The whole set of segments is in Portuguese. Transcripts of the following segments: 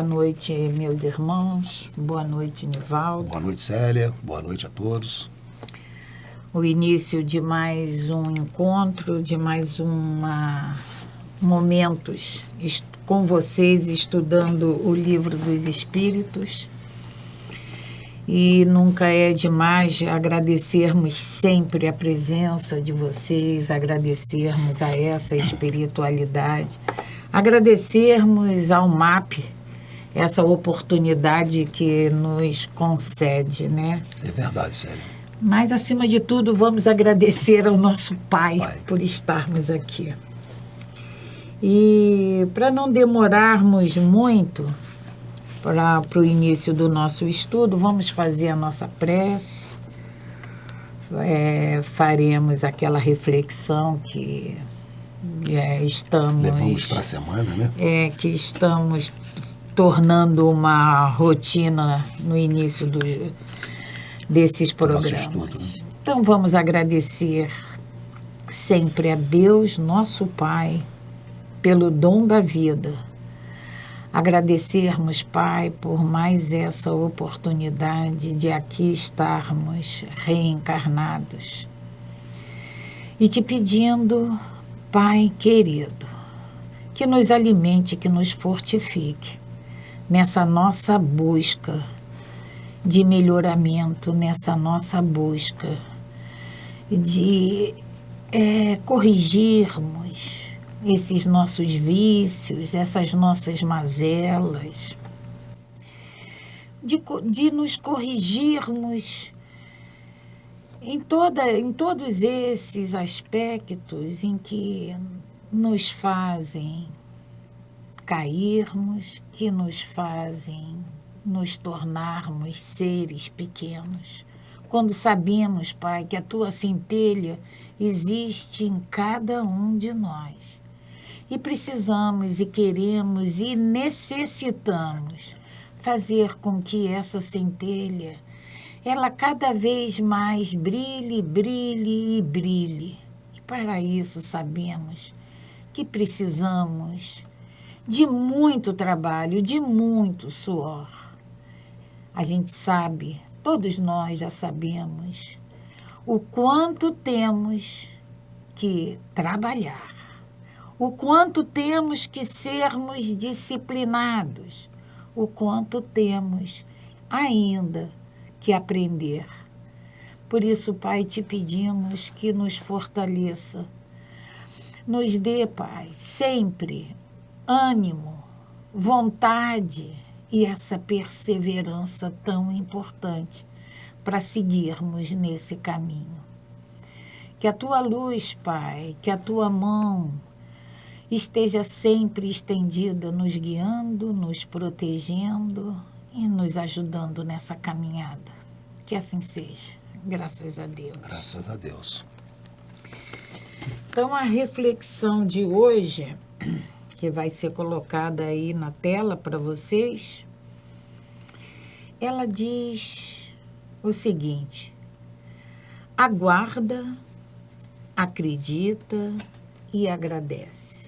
noite, meus irmãos. Boa noite, Nivaldo. Boa noite, Célia. Boa noite a todos. O início de mais um encontro, de mais momentos com vocês, estudando o Livro dos Espíritos. E nunca é demais agradecermos sempre a presença de vocês, agradecermos a essa espiritualidade, agradecermos ao MAP essa oportunidade que nos concede, né? É verdade, Célia. Mas, acima de tudo, vamos agradecer ao nosso Pai por estarmos aqui. E para não demorarmos muito para o início do nosso estudo, vamos fazer a nossa prece, faremos aquela reflexão que levamos para a semana, né? Que estamos tornando uma rotina no início desses programas. Nosso estudo, né? Então vamos agradecer sempre a Deus, nosso Pai, pelo dom da vida. Agradecermos, Pai, por mais essa oportunidade de aqui estarmos reencarnados. E te pedindo, Pai querido, que nos alimente, que nos fortifique nessa nossa busca de melhoramento, nessa nossa busca de corrigirmos esses nossos vícios, essas nossas mazelas, de nos corrigirmos em todos esses aspectos em que nos fazem cairmos, que nos fazem nos tornarmos seres pequenos. Quando sabemos, Pai, que a Tua centelha existe em cada um de nós. E precisamos e queremos e necessitamos fazer com que essa centelha, ela cada vez mais brilhe, brilhe e brilhe. E para isso sabemos que precisamos de muito trabalho, de muito suor. A gente sabe, todos nós já sabemos, o quanto temos que trabalhar. O quanto temos que sermos disciplinados, o quanto temos ainda que aprender. Por isso, Pai, te pedimos que nos fortaleça. Nos dê, Pai, sempre ânimo, vontade e essa perseverança tão importante para seguirmos nesse caminho. Que a Tua luz, Pai, que a Tua mão esteja sempre estendida, nos guiando, nos protegendo e nos ajudando nessa caminhada. Que assim seja. Graças a Deus. Graças a Deus. Então, a reflexão de hoje, que vai ser colocada aí na tela para vocês, ela diz o seguinte: aguarda, acredita e agradece.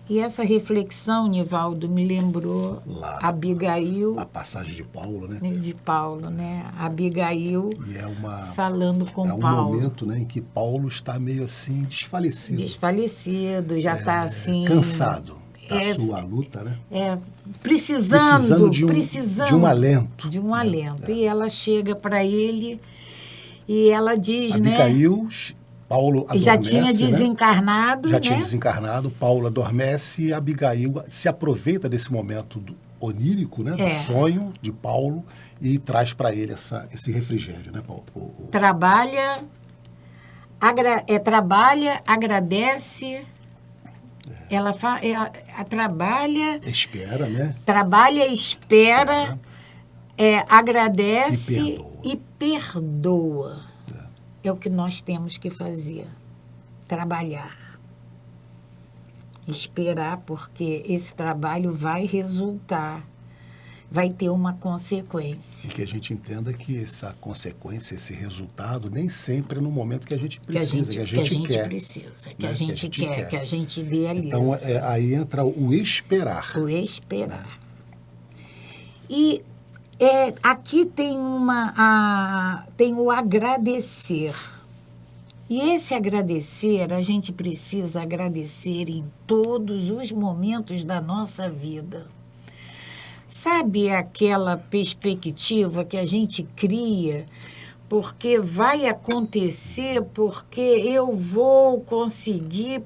E essa reflexão, Nivaldo, me lembrou Abigail... A passagem de Paulo, né? De Paulo, né? Abigail e falando com Paulo. É um momento, né, em que Paulo está meio assim desfalecido. Desfalecido, já está assim... Cansado da sua luta, né? Precisando de um alento. De um alento. E ela chega para ele e ela diz, Abigail, Paulo adormece, já tinha desencarnado, né? Já tinha desencarnado, Paulo adormece e Abigail se aproveita desse momento onírico, né? Do sonho de Paulo e traz para ele esse refrigério, né, Paulo? Trabalha, agradece, ela trabalha... Espera, né? Trabalha, espera, agradece e perdoa. É o que nós temos que fazer, trabalhar, esperar, porque esse trabalho vai resultar, vai ter uma consequência. E que a gente entenda que essa consequência, esse resultado, nem sempre é no momento que a gente precisa, que a gente quer. Que a gente quer, que a gente idealiza. Então, aí entra o esperar. O esperar. E aqui tem tem o agradecer. E esse agradecer, a gente precisa agradecer em todos os momentos da nossa vida. Sabe aquela perspectiva que a gente cria, porque vai acontecer, porque eu vou conseguir.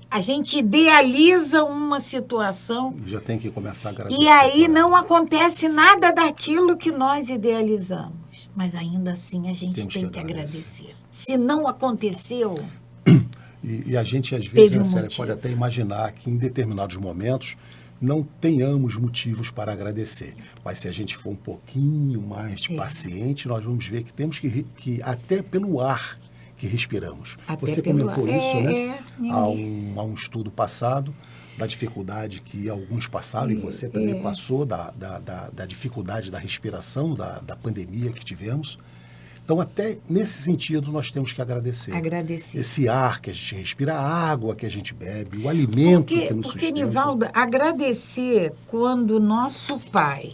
A gente idealiza uma situação. Já tem que começar a agradecer. E aí não acontece nada daquilo que nós idealizamos. Mas ainda assim a gente tem que agradecer. Se não aconteceu. E a gente, às vezes, Célia, pode até imaginar que em determinados momentos não tenhamos motivos para agradecer. Mas se a gente for um pouquinho mais paciente, nós vamos ver que temos que até pelo ar que respiramos. Você comentou isso, né? Há um estudo passado da dificuldade que alguns passaram, e você também passou da dificuldade da respiração, da pandemia que tivemos. Então, até nesse sentido, nós temos que agradecer. Agradecer. Esse ar que a gente respira, a água que a gente bebe, o alimento que nos sustenta. Porque, Nivaldo, agradecer quando o nosso pai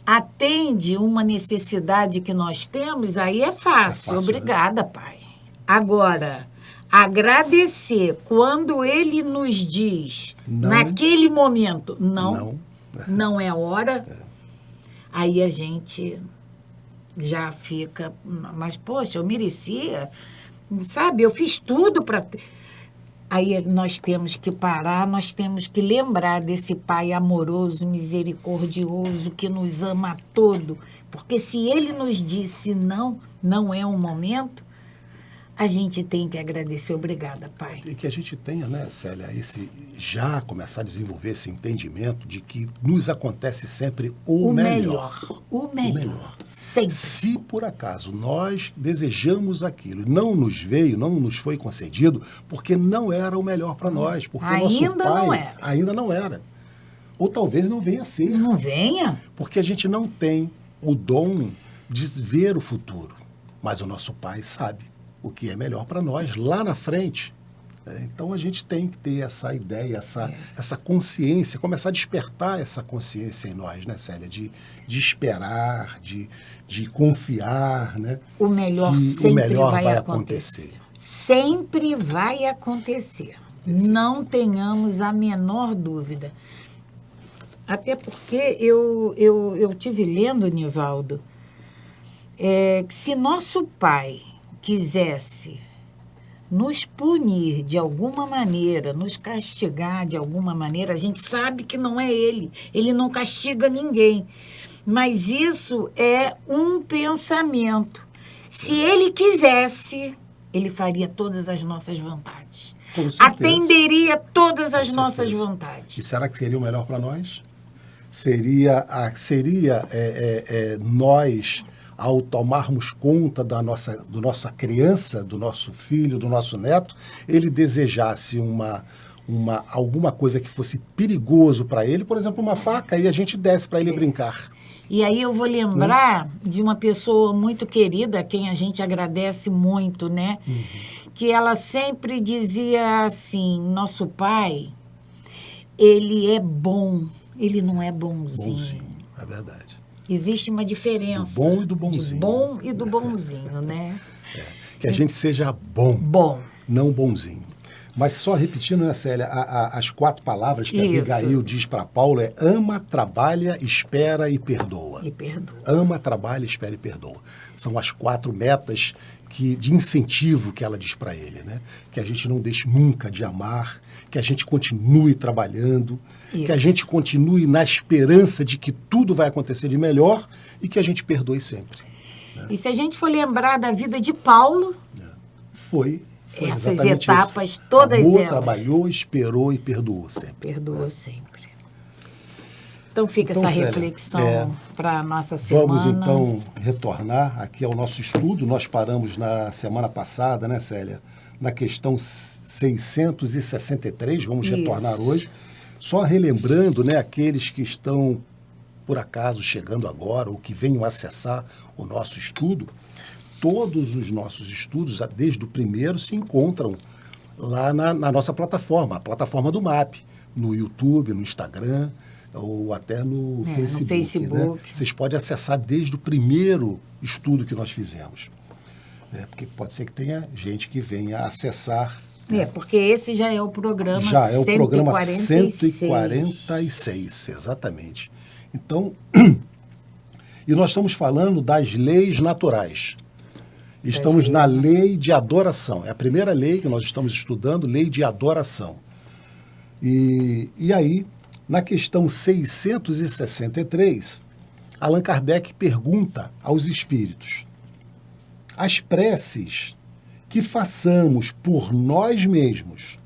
atende uma necessidade que nós temos, aí é fácil. Obrigada, né? Pai. Agora, agradecer quando ele nos diz, naquele momento, não é hora, aí a gente já fica, mas, poxa, eu merecia, sabe? Eu fiz tudo para... Aí nós temos que parar, nós temos que lembrar desse Pai amoroso, misericordioso, que nos ama a todo. Porque se ele nos disse não é um momento, a gente tem que agradecer. Obrigada, Pai. E que a gente tenha, né, Célia, já começar a desenvolver esse entendimento de que nos acontece sempre o melhor. O melhor. Sempre. Se por acaso nós desejamos aquilo, não nos foi concedido, porque não era o melhor para nós. Porque o nosso pai ainda não era. Ou talvez não venha a ser. Não venha? Porque a gente não tem o dom de ver o futuro. Mas o nosso pai sabe o que é melhor para nós lá na frente. Então, a gente tem que ter essa ideia, essa consciência, começar a despertar essa consciência em nós, né, Célia? De esperar, de confiar, né? O melhor sempre vai acontecer. Sempre vai acontecer. Não tenhamos a menor dúvida. Até porque eu tive lendo, Nivaldo, que se nosso pai quisesse nos punir de alguma maneira, nos castigar de alguma maneira, a gente sabe que não é ele. Ele não castiga ninguém. Mas isso é um pensamento. Se ele quisesse, ele faria todas as nossas vontades. Atenderia todas as nossas vontades. E será que seria o melhor para nós? Seria nós, ao tomarmos conta da nossa criança, do nosso filho, do nosso neto, ele desejasse alguma coisa que fosse perigoso para ele, por exemplo, uma faca, e a gente desse para ele brincar. E aí eu vou lembrar de uma pessoa muito querida, a quem a gente agradece muito, né? Uhum. Que ela sempre dizia assim, nosso pai, ele é bom, ele não é bonzinho. Bonzinho, é verdade. Existe uma diferença. Do bom e do bonzinho. Do bom e do bonzinho, né? Que a gente seja bom. Bom. Não bonzinho. Mas só repetindo, né, Célia, as 4 palavras que a Abigail diz para Paulo é ama, trabalha, espera e perdoa. E perdoa. Ama, trabalha, espera e perdoa. São as 4 metas de incentivo que ela diz para ele, né? Que a gente não deixe nunca de amar, que a gente continue trabalhando, que a gente continue na esperança de que tudo vai acontecer de melhor e que a gente perdoe sempre. Né? E se a gente for lembrar da vida de Paulo... Foi essas etapas, isso. Todas Amor, elas. Trabalhou, esperou e perdoou sempre. Perdoou sempre. Então fica essa reflexão para a nossa semana. Vamos então retornar aqui ao nosso estudo. Nós paramos na semana passada, né, Célia? Na questão 663, vamos retornar hoje. Só relembrando, né, aqueles que estão, por acaso, chegando agora ou que venham acessar o nosso estudo, todos os nossos estudos, desde o primeiro, se encontram lá na nossa plataforma, a plataforma do MAP, no YouTube, no Instagram. ou até no Facebook. No Facebook. Né? Vocês podem acessar desde o primeiro estudo que nós fizemos. Porque pode ser que tenha gente que venha acessar. Porque esse já é o programa 146. Já é o programa 146, exatamente. Então, e nós estamos falando das leis naturais. Estamos na lei de adoração. É a primeira lei que nós estamos estudando, lei de adoração. E aí, na questão 663, Allan Kardec pergunta aos espíritos: as preces que façamos por nós mesmos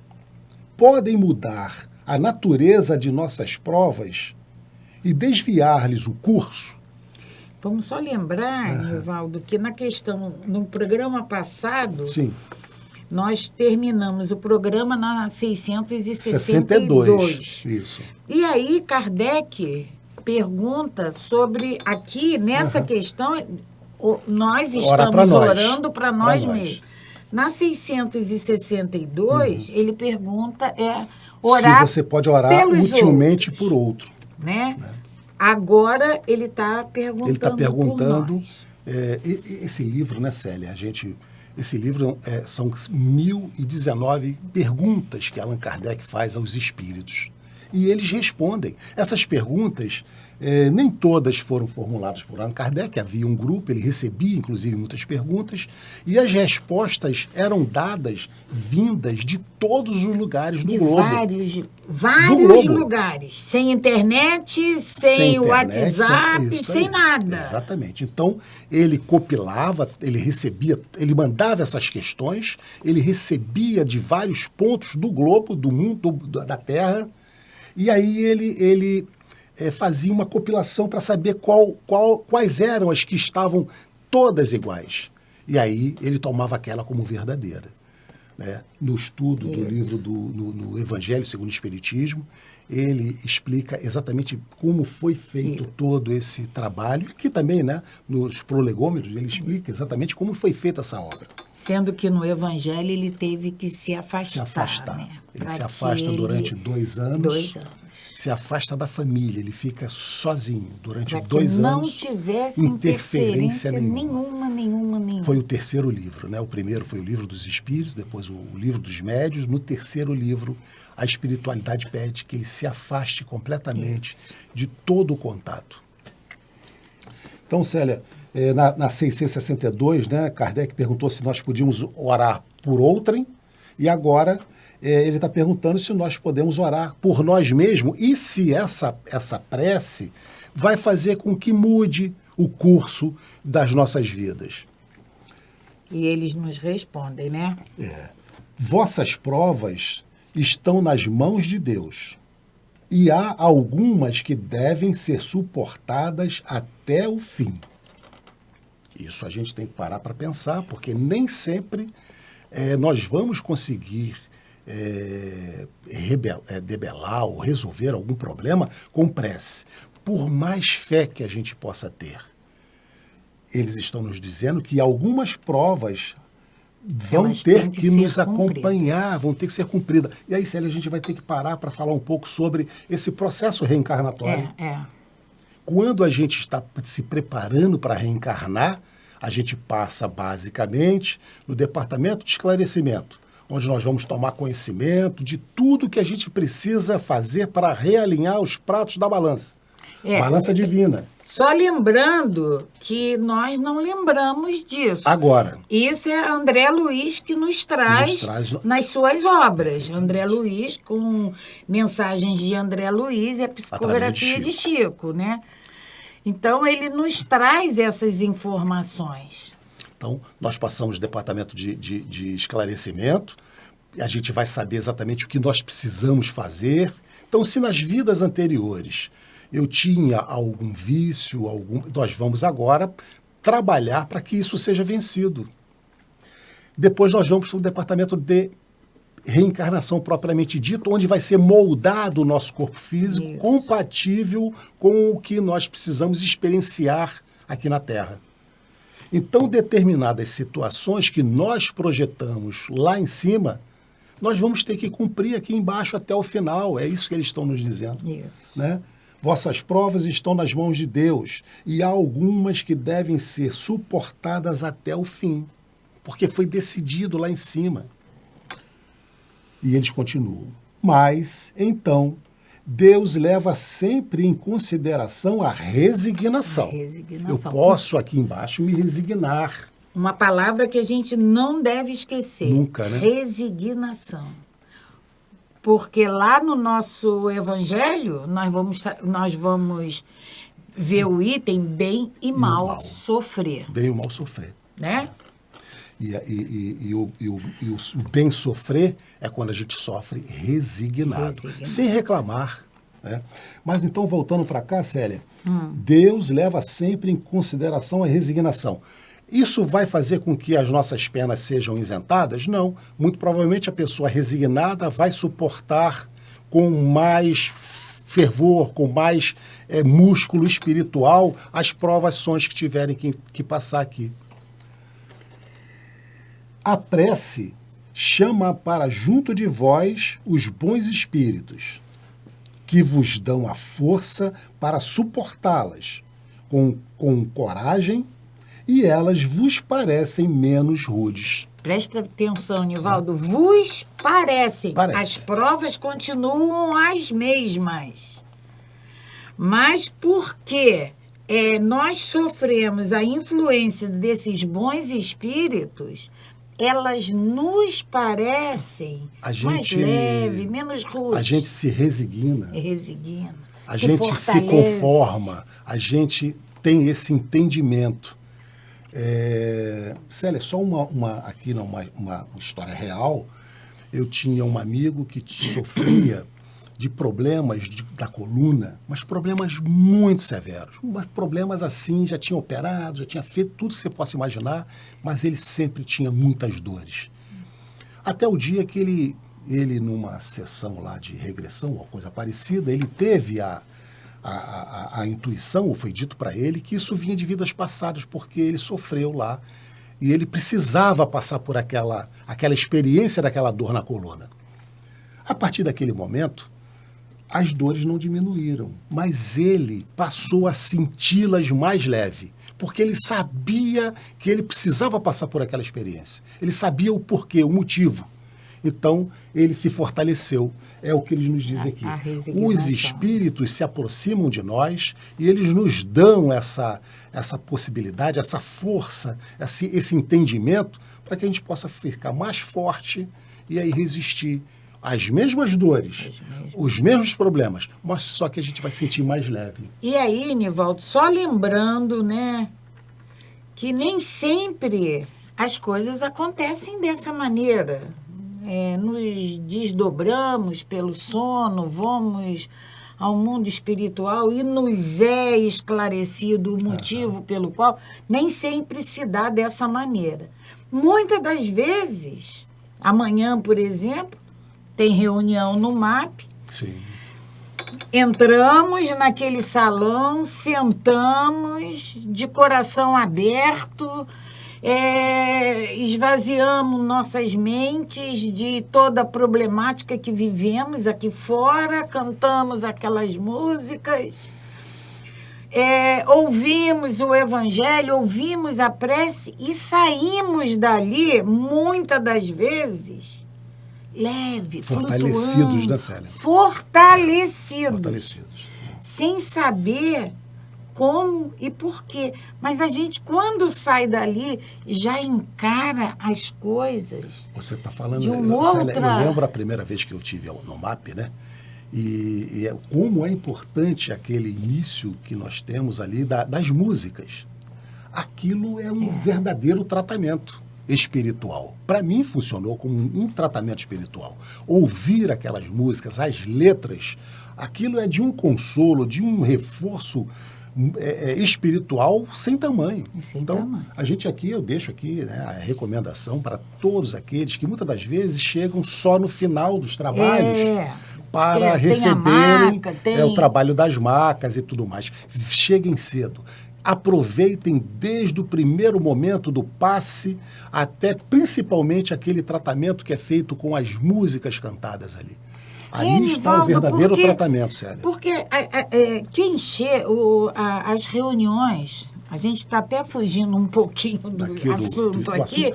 podem mudar a natureza de nossas provas e desviar-lhes o curso? Vamos só lembrar, Nivaldo, que no programa passado, sim, nós terminamos o programa na 662. Isso. E aí, Kardec pergunta sobre, aqui, nessa questão, nós estamos orando para nós mesmos. Na 662, ele pergunta, orar se você pode orar utilmente por outro. Né? Agora, ele está perguntando. Ele está perguntando. Esse livro, né, Célia? Esse livro são 1019 perguntas que Allan Kardec faz aos espíritos. E eles respondem. Essas perguntas, nem todas foram formuladas por Allan Kardec. Havia um grupo, ele recebia, inclusive, muitas perguntas. E as respostas eram dadas, vindas de todos os lugares do globo. Vários lugares. Sem internet, sem WhatsApp, sem nada. Exatamente. Então, ele compilava, ele recebia, ele mandava essas questões, ele recebia de vários pontos do globo, do mundo, da Terra, e aí ele fazia uma compilação para saber quais eram as que estavam todas iguais. E aí ele tomava aquela como verdadeira. Né? No estudo do livro no Evangelho segundo o Espiritismo, ele explica exatamente como foi feito todo esse trabalho, que também, né, nos prolegômenos, ele explica exatamente como foi feita essa obra. Sendo que no Evangelho ele teve que se afastar. Né? Ele se afasta durante 2 anos. Se afasta da família, ele fica sozinho durante 2 anos. Não tivesse interferência nenhuma. Foi o terceiro livro, né? O primeiro foi o Livro dos Espíritos, depois o Livro dos Médiuns. No terceiro livro, a espiritualidade pede que ele se afaste completamente de todo o contato. Então, Célia, na 662, né, Kardec perguntou se nós podíamos orar por outrem, e agora ele está perguntando se nós podemos orar por nós mesmos e se essa prece vai fazer com que mude o curso das nossas vidas. E eles nos respondem, né? Vossas provas estão nas mãos de Deus, e há algumas que devem ser suportadas até o fim. Isso a gente tem que parar para pensar, porque nem sempre nós vamos conseguir debelar ou resolver algum problema com prece. Por mais fé que a gente possa ter, eles estão nos dizendo que algumas provas vão ter que nos acompanhar, vão ter que ser cumpridas. E aí, Célia, a gente vai ter que parar para falar um pouco sobre esse processo reencarnatório. Quando a gente está se preparando para reencarnar, a gente passa basicamente no departamento de esclarecimento, onde nós vamos tomar conhecimento de tudo que a gente precisa fazer para realinhar os pratos da balança. Balança divina. Só lembrando que nós não lembramos disso. Agora. Isso é André Luiz que nos traz nas suas obras. André Luiz, com mensagens de André Luiz e a psicografia de Chico, né? Então, ele nos traz essas informações. Então, nós passamos do departamento de esclarecimento, e a gente vai saber exatamente o que nós precisamos fazer. Então, se nas vidas anteriores eu tinha algum vício, nós vamos agora trabalhar para que isso seja vencido. Depois nós vamos para o departamento de reencarnação propriamente dito, onde vai ser moldado o nosso corpo físico compatível com o que nós precisamos experienciar aqui na Terra. Então, determinadas situações que nós projetamos lá em cima, nós vamos ter que cumprir aqui embaixo até o final. É isso que eles estão nos dizendo. Né? Vossas provas estão nas mãos de Deus, e há algumas que devem ser suportadas até o fim, porque foi decidido lá em cima. E eles continuam. Mas, então, Deus leva sempre em consideração a resignação. Eu posso, aqui embaixo, me resignar. Uma palavra que a gente não deve esquecer. Nunca, né? Resignação. Porque lá no nosso evangelho, nós vamos ver o item bem e mal sofrer. Bem e mal sofrer. Né? E o bem sofrer é quando a gente sofre resignado. Sem reclamar. Né? Mas então, voltando para cá, Célia, Deus leva sempre em consideração a resignação. Isso vai fazer com que as nossas penas sejam isentadas? Não. Muito provavelmente a pessoa resignada vai suportar com mais fervor, com mais músculo espiritual as provações que tiverem que passar aqui. A prece chama para junto de vós os bons espíritos, que vos dão a força para suportá-las com coragem, e elas vos parecem menos rudes. Presta atenção, Nivaldo. Vos parecem. As provas continuam as mesmas. Mas porque nós sofremos a influência desses bons espíritos, elas nos parecem mais leves, menos rudes. A gente se resigna. A gente fortalece. Se conforma. A gente tem esse entendimento. Célia, só uma história real. Eu tinha um amigo que sofria de problemas da coluna, mas problemas muito severos. Mas problemas assim, já tinha operado, já tinha feito tudo que você possa imaginar, mas ele sempre tinha muitas dores. Até o dia que ele numa sessão lá de regressão, ou coisa parecida, ele teve a intuição, ou foi dito para ele, que isso vinha de vidas passadas, porque ele sofreu lá e ele precisava passar por aquela experiência daquela dor na coluna. A partir daquele momento, as dores não diminuíram, mas ele passou a senti-las mais leve, porque ele sabia que ele precisava passar por aquela experiência. Ele sabia o porquê, o motivo. Então, ele se fortaleceu. É o que eles nos dizem aqui. Os espíritos se aproximam de nós e eles nos dão essa possibilidade, essa força, esse entendimento, para que a gente possa ficar mais forte e aí resistir às mesmas dores, os mesmos problemas, mas só que a gente vai sentir mais leve. E aí, Nivaldo, só lembrando, né, que nem sempre as coisas acontecem dessa maneira. Nos desdobramos pelo sono, vamos ao mundo espiritual e nos é esclarecido o motivo pelo qual nem sempre se dá dessa maneira. Muitas das vezes, amanhã, por exemplo, tem reunião no MAP. Sim. Entramos naquele salão, sentamos de coração aberto, esvaziamos nossas mentes de toda a problemática que vivemos aqui fora, cantamos aquelas músicas, ouvimos o evangelho, ouvimos a prece e saímos dali, muitas das vezes, leve, fortalecidos, né, Célia? Fortalecidos. Sem saber como e por quê. Mas a gente, quando sai dali, já encara as coisas. Você está falando de uma outra... Célia, eu lembro a primeira vez que eu tive no MAP, né? E como é importante aquele início que nós temos ali das músicas. Aquilo é um verdadeiro tratamento espiritual. Para mim, funcionou como um tratamento espiritual. Ouvir aquelas músicas, as letras, aquilo é de um consolo, de um reforço espiritual sem tamanho. A gente aqui, eu deixo aqui, né, a recomendação para todos aqueles que muitas das vezes chegam só no final dos trabalhos para receberem o trabalho das macas e tudo mais. Cheguem cedo. Aproveitem desde o primeiro momento do passe até principalmente aquele tratamento que é feito com as músicas cantadas ali. Aí está o verdadeiro tratamento, Célia. Porque quem as reuniões, a gente está até fugindo um pouquinho do assunto aqui,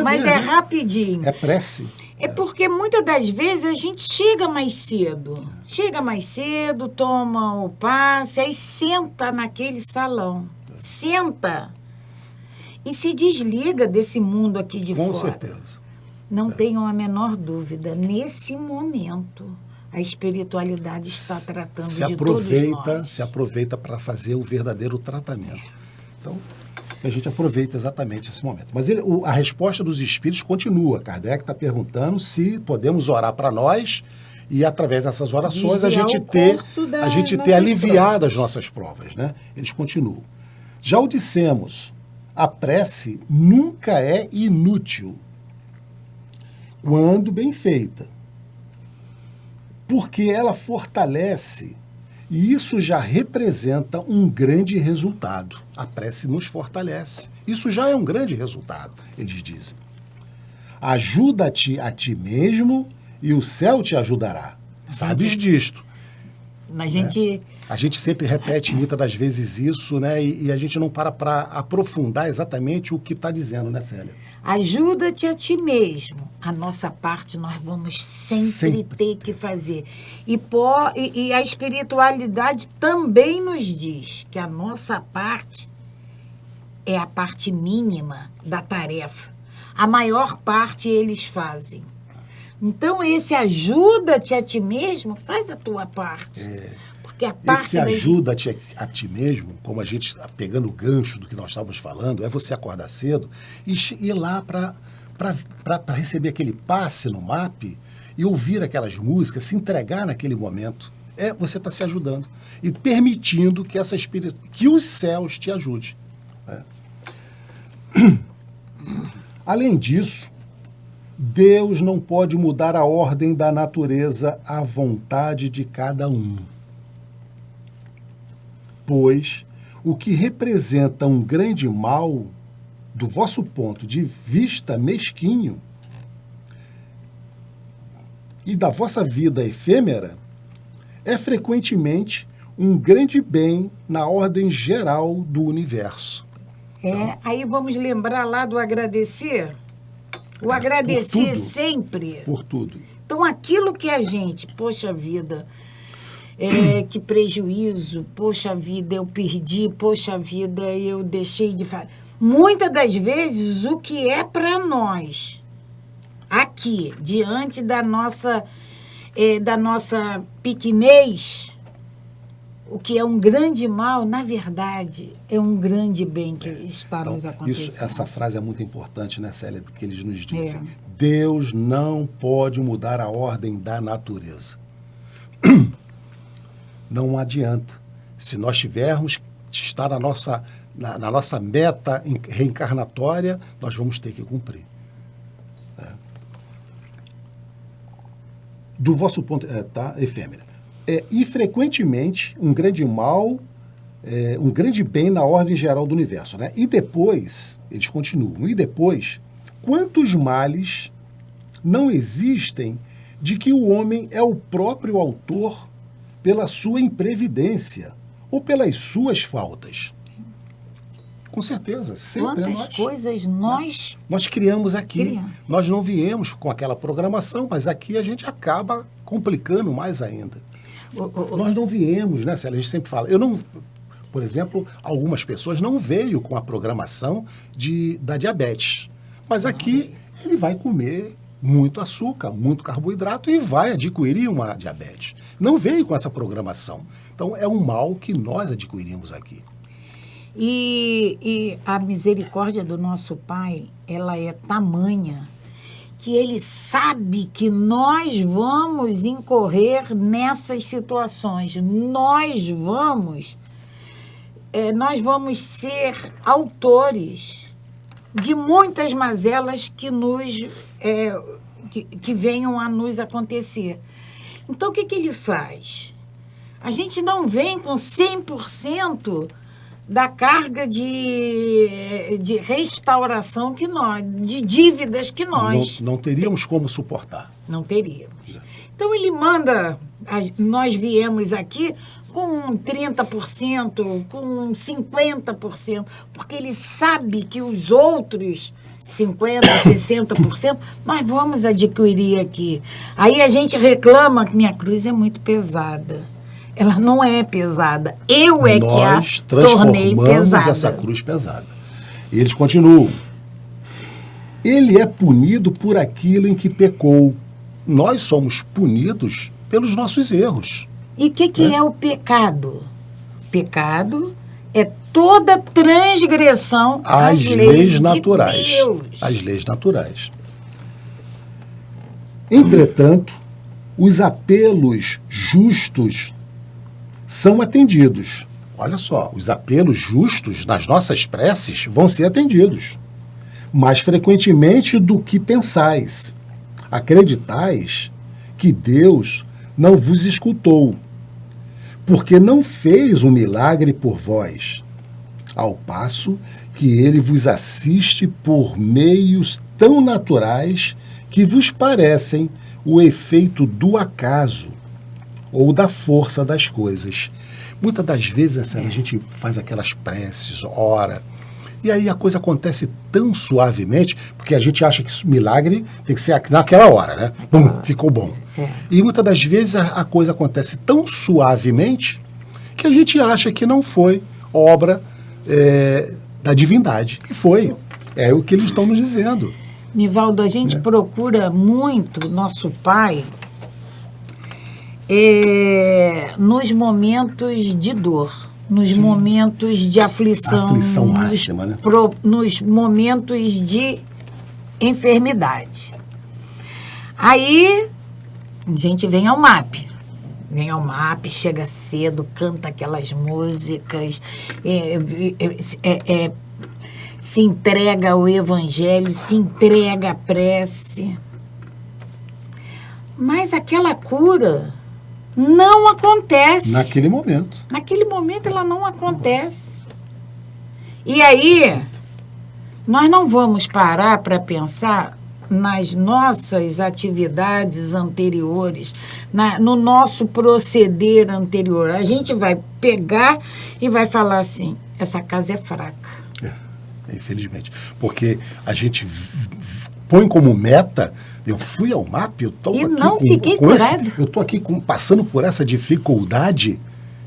mas é rapidinho. É prece. É porque muitas das vezes a gente chega mais cedo. Chega mais cedo, toma o passe, aí senta naquele salão. Senta. E se desliga desse mundo aqui de fora. Com certeza. Não tenham a menor dúvida. Nesse momento, a espiritualidade está tratando de todos nós. Se aproveita para fazer o verdadeiro tratamento. Então, a gente aproveita exatamente esse momento. Mas a resposta dos espíritos continua. Kardec está perguntando se podemos orar para nós e, através dessas orações, a gente ter aliviado as nossas provas. Né? Eles continuam. Já o dissemos, a prece nunca é inútil quando bem feita, porque ela fortalece. E isso já representa um grande resultado. A prece nos fortalece. Isso já é um grande resultado, eles dizem. Ajuda-te a ti mesmo e o céu te ajudará. Sabes disto. A gente sempre repete muitas das vezes isso, né? E a gente não para aprofundar exatamente o que está dizendo, né, Célia? Ajuda-te a ti mesmo. A nossa parte nós vamos sempre ter que fazer. E a espiritualidade também nos diz que a nossa parte é a parte mínima da tarefa. A maior parte eles fazem. Então, esse ajuda-te a ti mesmo, faz a tua parte. Porque a parte esse ajuda-te a ti mesmo, como a gente, pegando o gancho do que nós estávamos falando, é você acordar cedo e ir lá para receber aquele passe no MAP e ouvir aquelas músicas, se entregar naquele momento. Você está se ajudando e permitindo que que os céus te ajudem. Além disso, Deus não pode mudar a ordem da natureza à vontade de cada um. Pois o que representa um grande mal, do vosso ponto de vista mesquinho, e da vossa vida efêmera, é frequentemente um grande bem na ordem geral do universo. Aí vamos lembrar lá do agradecer. O agradecer sempre. Por tudo. Então, aquilo que a gente, poxa vida, que prejuízo, poxa vida, eu perdi, poxa vida, eu deixei de fazer. Muitas das vezes, o que é para nós, aqui, diante da nossa pequenez, o que é um grande mal, na verdade, é um grande bem que está nos acontecendo. Essa frase é muito importante, né, Célia, que eles nos dizem. Deus não pode mudar a ordem da natureza. Não adianta. Se nós tivermos que estar na nossa meta reencarnatória, nós vamos ter que cumprir. Do vosso ponto, efêmera. E frequentemente um grande mal, um grande bem na ordem geral do universo. Né? E depois, eles continuam, quantos males não existem de que o homem é o próprio autor pela sua imprevidência ou pelas suas faltas? Com certeza, sempre. Quantas coisas nós criamos aqui. Nós não viemos com aquela programação, mas aqui a gente acaba complicando mais ainda. Nós não viemos, né, Célia? A gente sempre fala. Por exemplo, algumas pessoas não veio com a programação da diabetes. Mas aqui ele vai comer muito açúcar, muito carboidrato e vai adquirir uma diabetes. Não veio com essa programação. Então, é um mal que nós adquirimos aqui. E a misericórdia do nosso Pai, ela é tamanha que Ele sabe que nós vamos incorrer nessas situações. Nós vamos ser autores de muitas mazelas que venham a nos acontecer. Então, o que Ele faz? A gente não vem com 100% da carga de restauração de dívidas que nós... Não teríamos como suportar. Não teríamos. Então, ele manda, nós viemos aqui com 30%, com 50%, porque ele sabe que os outros 50%, 60%, nós vamos adquirir aqui. Aí a gente reclama que minha cruz é muito pesada. Ela não é pesada. Eu é que a tornei pesada. Essa cruz pesada. E eles continuam. Ele é punido por aquilo em que pecou. Nós somos punidos pelos nossos erros. E o que é o pecado? Pecado é toda transgressão às leis naturais. De Deus. Às leis naturais. Entretanto, os apelos justos são atendidos. Olha só, os apelos justos nas nossas preces vão ser atendidos. Mais frequentemente do que pensais. Acreditais que Deus não vos escutou, porque não fez um milagre por vós, ao passo que ele vos assiste por meios tão naturais que vos parecem o efeito do acaso ou da força das coisas. Muitas das vezes a gente faz aquelas preces, ora, e aí a coisa acontece tão suavemente, porque a gente acha que milagre tem que ser naquela hora, né? Pum, ficou bom. E muitas das vezes a coisa acontece tão suavemente que a gente acha que não foi obra da divindade. E foi. É o que eles estão nos dizendo. Nivaldo, a gente procura muito nosso Pai nos momentos de dor, nos momentos de aflição. Aflição máxima, né? Nos momentos de enfermidade. Aí, a gente vem ao MAP. Vem ao MAP, chega cedo, canta aquelas músicas, se entrega ao evangelho, se entrega à prece. Mas aquela cura não acontece. Naquele momento. Naquele momento ela não acontece. E aí, nós não vamos parar para pensar nas nossas atividades anteriores, no nosso proceder anterior. A gente vai pegar e vai falar assim, essa casa é fraca. Infelizmente. Porque a gente põe como meta, eu fui ao MAP, eu estou aqui não fiquei curado. Eu estou aqui passando por essa dificuldade,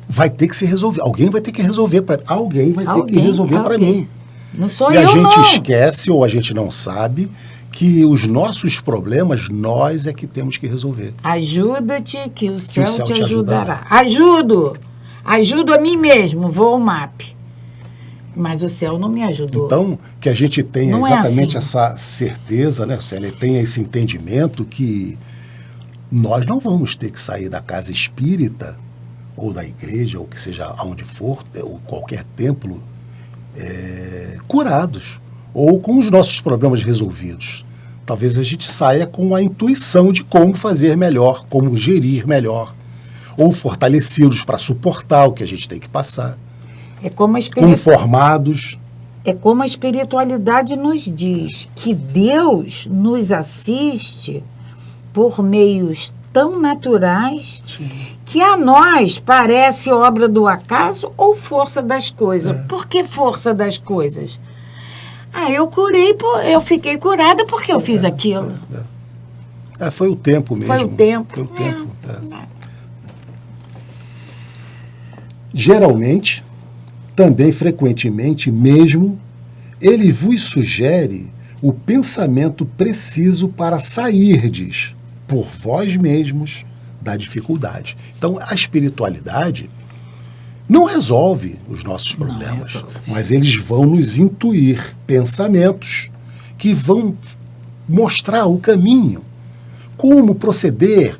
vai ter que se resolver. Alguém vai ter que resolver para mim. Não sou eu, não. E a gente esquece ou a gente não sabe que os nossos problemas nós é que temos que resolver. Ajuda-te que o céu te ajudará. Ajudo a mim mesmo, vou ao MAP. Mas o céu não me ajudou. Então, que a gente tenha exatamente essa certeza, né, Célia, tenha esse entendimento que nós não vamos ter que sair da casa espírita, ou da igreja, ou que seja aonde for, ou qualquer templo, curados, ou com os nossos problemas resolvidos. Talvez a gente saia com a intuição de como fazer melhor, como gerir melhor, ou fortalecidos para suportar o que a gente tem que passar. Conformados. É como a espiritualidade nos diz, que Deus nos assiste por meios tão naturais, sim, que a nós parece obra do acaso ou força das coisas. Por que força das coisas? Eu fiquei curada porque eu fiz aquilo. Foi o tempo mesmo. Foi o tempo. Geralmente, também frequentemente mesmo, ele vos sugere o pensamento preciso para sairdes por vós mesmos da dificuldade. Então, a espiritualidade não resolve os nossos problemas, mas eles vão nos intuir pensamentos que vão mostrar o caminho, como proceder.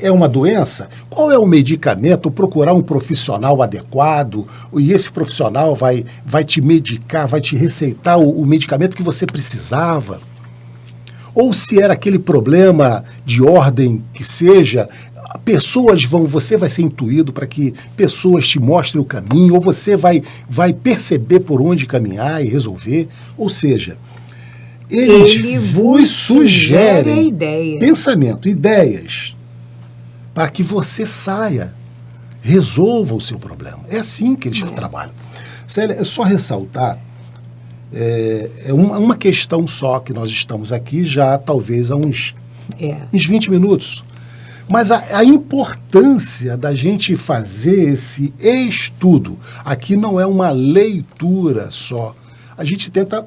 É uma doença? Qual é o medicamento? Procurar um profissional adequado e esse profissional vai te medicar, vai te receitar o medicamento que você precisava. Ou se era aquele problema de ordem que seja, você vai ser intuído para que pessoas te mostrem o caminho, ou você vai perceber por onde caminhar e resolver. Ou seja, Ele vos sugere a ideia. Pensamento, ideias, para que você saia, resolva o seu problema. É assim que eles trabalham. Célia, é só ressaltar, é uma questão só que nós estamos aqui já talvez há uns 20 minutos. Mas a importância da gente fazer esse estudo, aqui não é uma leitura só, a gente tenta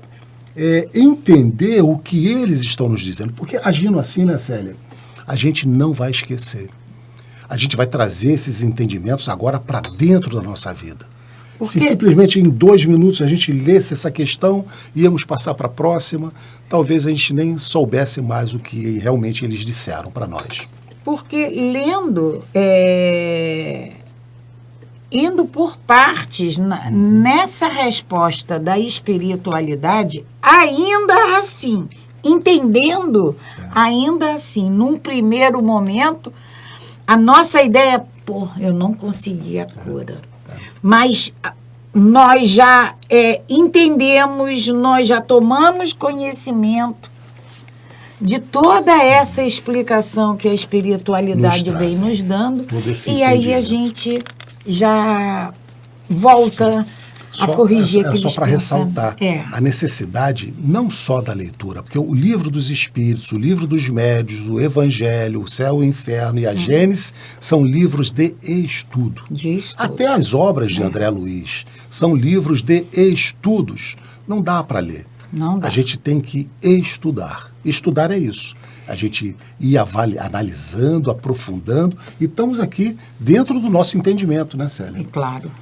entender o que eles estão nos dizendo, porque agindo assim, né, Célia, a gente não vai esquecer. A gente vai trazer esses entendimentos agora para dentro da nossa vida. Se simplesmente em 2 minutos a gente lesse essa questão, íamos passar para a próxima, talvez a gente nem soubesse mais o que realmente eles disseram para nós. Porque lendo, indo por partes nessa resposta da espiritualidade, ainda assim, entendendo, ainda assim, num primeiro momento, a nossa ideia, eu não consegui a cura. Mas nós já entendemos, nós já tomamos conhecimento de toda essa explicação que a espiritualidade vem nos dando, e aí a gente já volta a corrigir aqueles só para ressaltar a necessidade não só da leitura, porque o livro dos Espíritos, o livro dos Médiuns, o Evangelho, o Céu e o Inferno e a Gênesis são livros de estudo. Até as obras de André Luiz são livros de estudos. Não dá para ler. Não dá. A gente tem que estudar. Estudar é isso. A gente ia analisando, aprofundando, e estamos aqui dentro do nosso entendimento, né, Célia? Claro.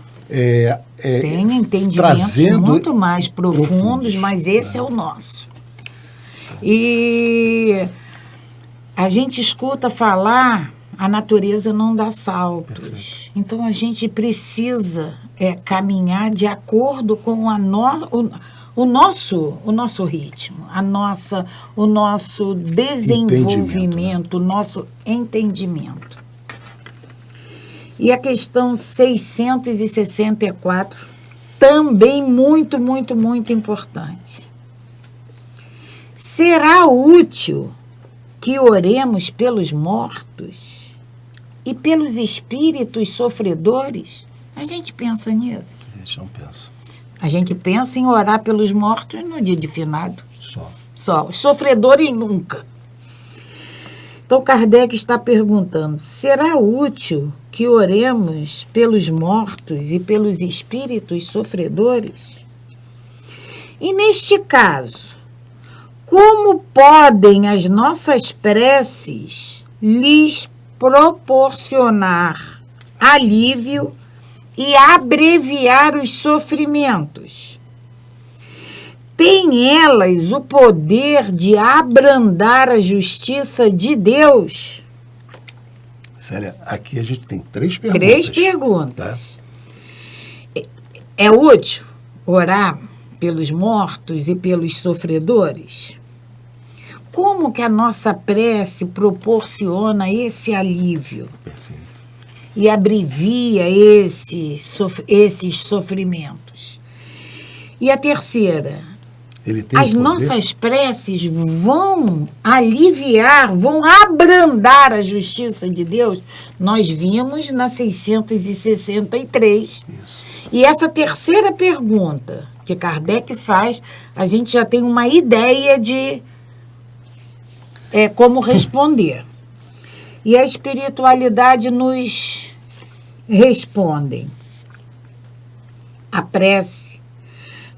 Tem entendimentos muito mais profundos, mas esse é o nosso. E a gente escuta falar, a natureza não dá saltos. Perfeito. Então a gente precisa caminhar de acordo com o nosso ritmo, o nosso desenvolvimento, o nosso entendimento. E a questão 664, também muito, muito, muito importante. Será útil que oremos pelos mortos e pelos espíritos sofredores? A gente pensa nisso? A gente não pensa. A gente pensa em orar pelos mortos no dia de finado. Só. Os sofredores nunca. Então, Kardec está perguntando, será útil que oremos pelos mortos e pelos espíritos sofredores? E, neste caso, como podem as nossas preces lhes proporcionar alívio e abreviar os sofrimentos? Têm elas o poder de abrandar a justiça de Deus? Célia, aqui a gente tem 3 perguntas. 3 perguntas. Tá? É útil orar pelos mortos e pelos sofredores? Como que a nossa prece proporciona esse alívio? Perfeito. E abrevia esses sofrimentos? E a terceira, as nossas preces vão aliviar, vão abrandar a justiça de Deus? Nós vimos na 663. Isso. E essa terceira pergunta que Kardec faz, a gente já tem uma ideia de como responder. E a espiritualidade nos responde. A prece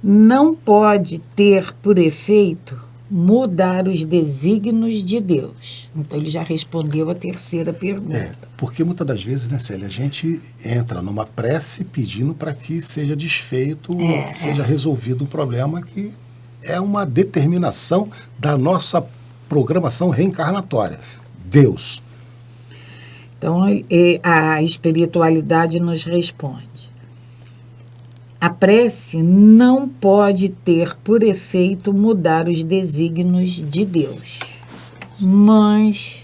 não pode ter por efeito mudar os desígnios de Deus. Então, ele já respondeu a terceira pergunta. Porque muitas das vezes, né, Célia, a gente entra numa prece pedindo para que seja desfeito, seja resolvido um problema que é uma determinação da nossa programação reencarnatória. Deus. Então, a espiritualidade nos responde. A prece não pode ter por efeito mudar os desígnios de Deus. Mas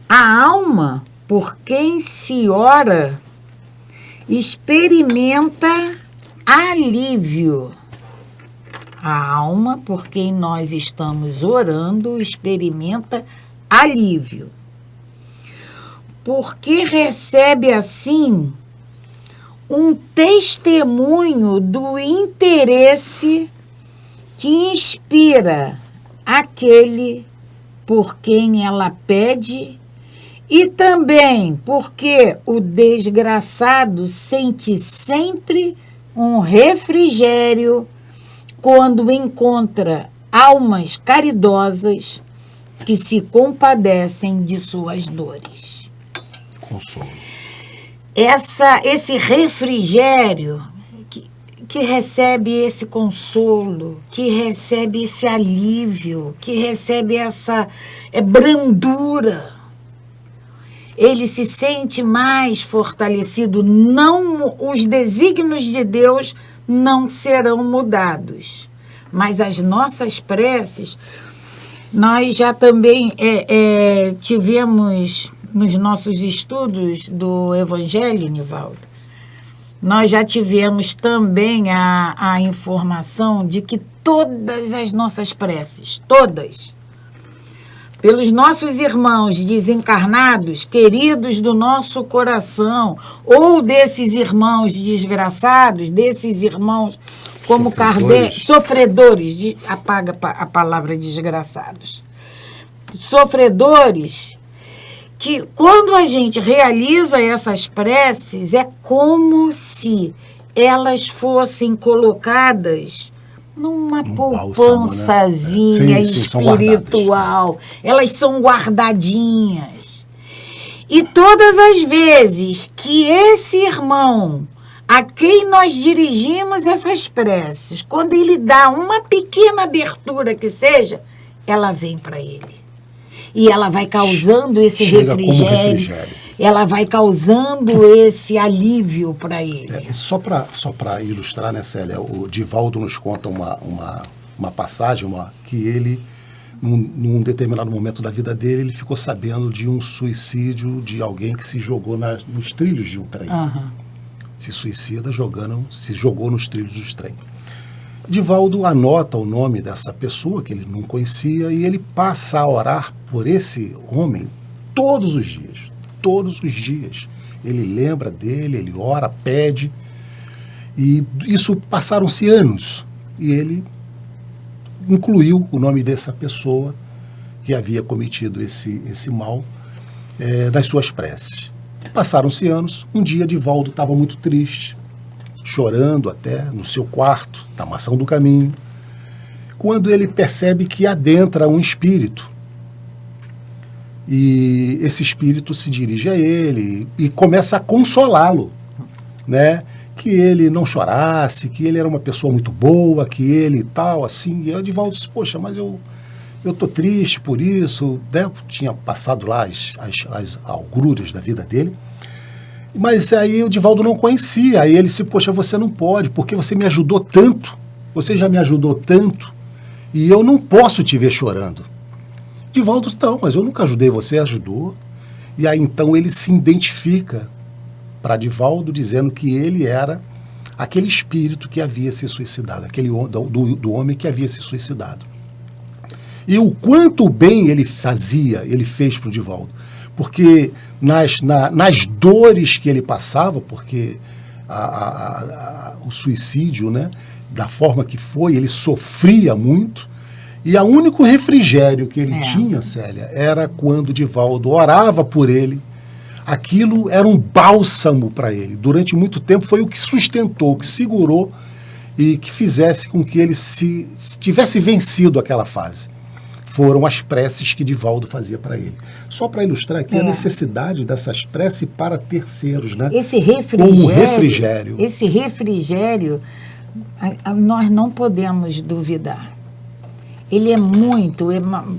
a alma, por quem se ora, experimenta alívio. A alma, por quem nós estamos orando, experimenta alívio, porque recebe assim um testemunho do interesse que inspira aquele por quem ela pede, e também porque o desgraçado sente sempre um refrigério quando encontra almas caridosas que se compadecem de suas dores. Consolo. Esse refrigério que recebe esse consolo, que recebe esse alívio, que recebe essa brandura, ele se sente mais fortalecido. Não, os desígnios de Deus não serão mudados, mas as nossas preces, nós já também tivemos nos nossos estudos do Evangelho, Nivaldo, nós já tivemos também a informação de que todas as nossas preces, todas, pelos nossos irmãos desencarnados, queridos do nosso coração, ou desses irmãos desgraçados, desses irmãos como Kardec, sofredores, apaga a palavra desgraçados, sofredores, que quando a gente realiza essas preces, é como se elas fossem colocadas numa poupançazinha, né? Espiritual. Elas são guardadinhas. E todas as vezes que esse irmão a quem nós dirigimos essas preces, quando ele dá uma pequena abertura que seja, ela vem para ele. E ela vai causando esse refrigério, ela vai causando esse alívio para ele. Só para ilustrar, né, Célia, o Divaldo nos conta uma passagem que ele, num determinado momento da vida dele, ele ficou sabendo de um suicídio de alguém que se jogou nos trilhos de um trem. Se jogou nos trilhos dos trem. Divaldo anota o nome dessa pessoa que ele não conhecia e ele passa a orar por esse homem todos os dias. Todos os dias. Ele lembra dele, ele ora, pede. E isso passaram-se anos. E ele incluiu o nome dessa pessoa que havia cometido esse mal das suas preces. Passaram-se anos. Um dia Divaldo estava muito triste, chorando até no seu quarto, na Maçã do Caminho, quando ele percebe que adentra um espírito. E esse espírito se dirige a ele e começa a consolá-lo, né? Que ele não chorasse, que ele era uma pessoa muito boa, que ele tal, assim. E o Divaldo disse, poxa, mas eu estou triste por isso, né? Tinha passado lá as agruras da vida dele. Mas aí o Divaldo não conhecia. Aí ele disse, poxa, você não pode, porque você me ajudou tanto, você já me ajudou tanto, e eu não posso te ver chorando. Divaldo disse, não, mas eu nunca ajudei, você ajudou. E aí então ele se identifica para Divaldo, dizendo que ele era aquele espírito que havia se suicidado, aquele do homem que havia se suicidado. E o quanto bem ele fez para o Divaldo. Porque nas dores que ele passava, porque o suicídio, né, da forma que foi, ele sofria muito, e o único refrigério que ele tinha, Célia, era quando Divaldo orava por ele. Aquilo era um bálsamo para ele. Durante muito tempo foi o que sustentou, que segurou e que fizesse com que ele tivesse vencido aquela fase. Foram as preces que Divaldo fazia para ele. Só para ilustrar aqui a necessidade dessas preces para terceiros, né? Esse refrigério. Esse refrigério, nós não podemos duvidar. Ele é muito,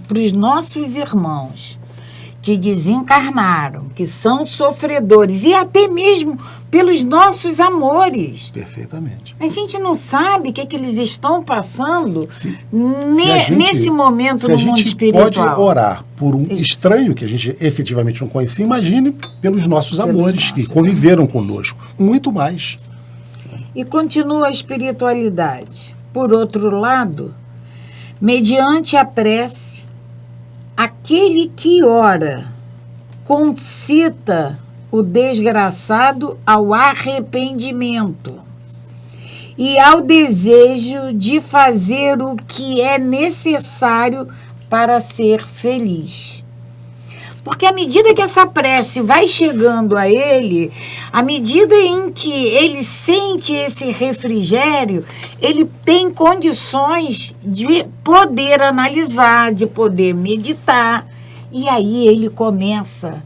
para os nossos irmãos que desencarnaram, que são sofredores, e até mesmo pelos nossos amores. Perfeitamente. A gente não sabe o que eles estão passando nesse momento no mundo espiritual. A gente pode orar por um estranho que a gente efetivamente não conhecia, imagine pelos nossos amores que conviveram conosco, muito mais. E continua a espiritualidade. por outro lado, mediante a prece, aquele que ora concita o desgraçado ao arrependimento e ao desejo de fazer o que é necessário para ser feliz. Porque à medida que essa prece vai chegando a ele, à medida em que ele sente esse refrigério, ele tem condições de poder analisar, de poder meditar, e aí ele começa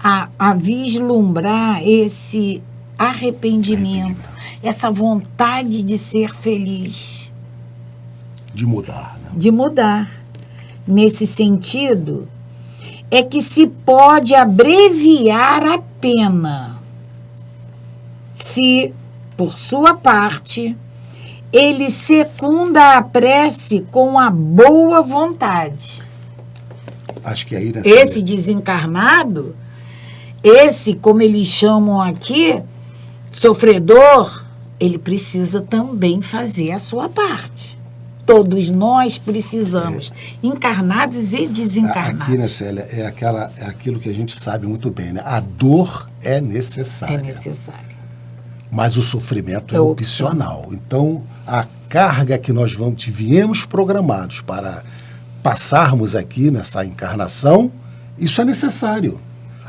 a vislumbrar esse arrependimento, essa vontade de ser feliz. De mudar, né? De mudar. Nesse sentido, é que se pode abreviar a pena se, por sua parte, ele secunda a prece com a boa vontade. Acho que aí esse desencarnado, esse, como eles chamam aqui, sofredor, ele precisa também fazer a sua parte. Todos nós precisamos, encarnados e desencarnados. Aqui, né, Célia, é aquilo que a gente sabe muito bem, né? A dor é necessária. É necessária. Mas o sofrimento é opcional. Então, a carga que nós viemos programados para passarmos aqui nessa encarnação, isso é necessário.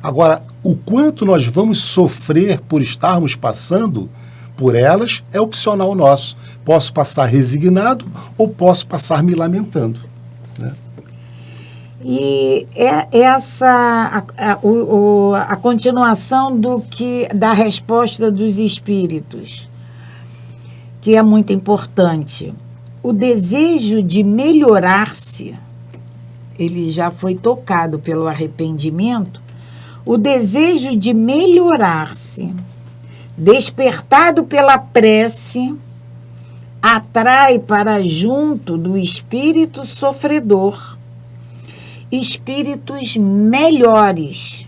Agora, o quanto nós vamos sofrer por estarmos passando por elas é opcional nosso. Posso passar resignado ou posso passar me lamentando, né? E essa a continuação da resposta dos espíritos, que é muito importante. O desejo de melhorar-se, ele já foi tocado pelo arrependimento, o desejo de melhorar-se, despertado pela prece, atrai para junto do espírito sofredor espíritos melhores.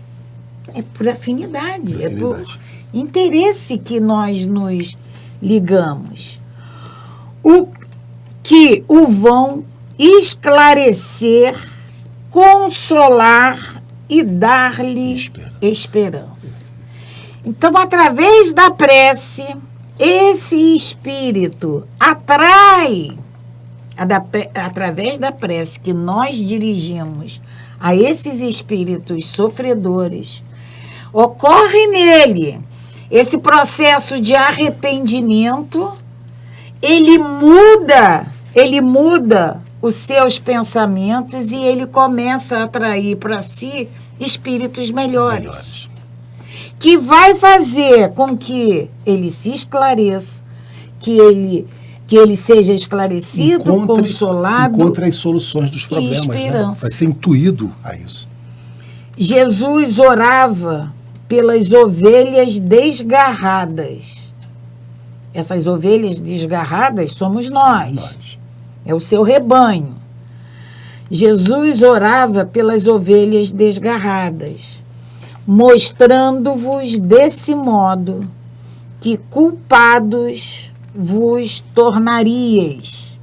É por afinidade, é por interesse que nós nos ligamos. Que o vão esclarecer, consolar e dar-lhe esperança. Então, através da prece, esse espírito atrai, através da prece que nós dirigimos a esses espíritos sofredores, ocorre nele esse processo de arrependimento, ele muda os seus pensamentos e ele começa a atrair para si espíritos melhores. Que vai fazer com que ele se esclareça, que ele seja esclarecido, consolado. Encontre as soluções dos problemas, né? Vai ser intuído a isso. Jesus orava pelas ovelhas desgarradas. Essas ovelhas desgarradas somos nós. É o seu rebanho. Jesus orava pelas ovelhas desgarradas, mostrando-vos desse modo que culpados vos tornaríeis,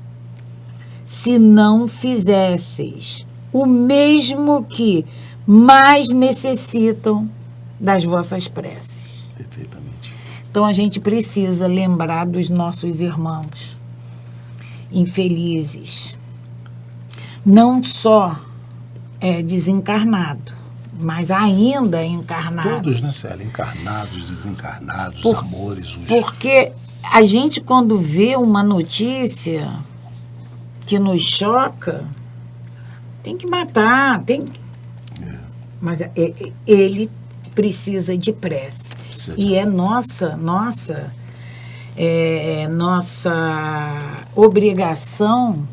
se não fizesseis o mesmo que mais necessitam das vossas preces. Perfeitamente. Então a gente precisa lembrar dos nossos irmãos infelizes, não só desencarnado, mas ainda encarnados. Todos, né, Célia? Encarnados, desencarnados, amores. Porque a gente, quando vê uma notícia que nos choca, tem que matar, mas ele precisa de prece. E é nossa obrigação,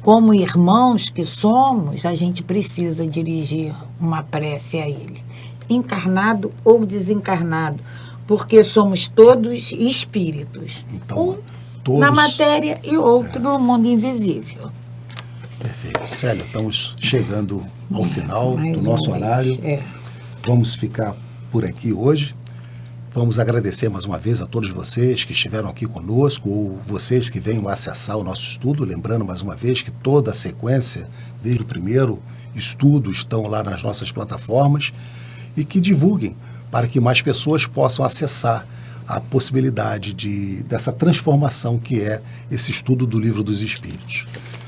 como irmãos que somos, a gente precisa dirigir uma prece a ele, encarnado ou desencarnado, porque somos todos espíritos, então, todos na matéria e outro no mundo invisível. Perfeito. Célia, estamos chegando ao final do nosso horário. Vamos ficar por aqui hoje. Vamos agradecer mais uma vez a todos vocês que estiveram aqui conosco, ou vocês que venham acessar o nosso estudo. Lembrando mais uma vez que toda a sequência, desde o primeiro estudo, estão lá nas nossas plataformas, e que divulguem para que mais pessoas possam acessar a possibilidade dessa transformação que é esse estudo do Livro dos Espíritos.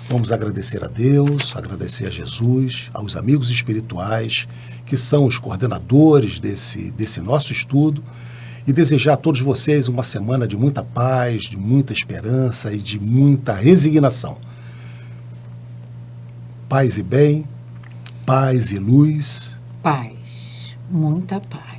Vamos agradecer a Deus, agradecer a Jesus, aos amigos espirituais, que são os coordenadores desse nosso estudo, e desejar a todos vocês uma semana de muita paz, de muita esperança e de muita resignação. Paz e bem, paz e luz. Paz, muita paz.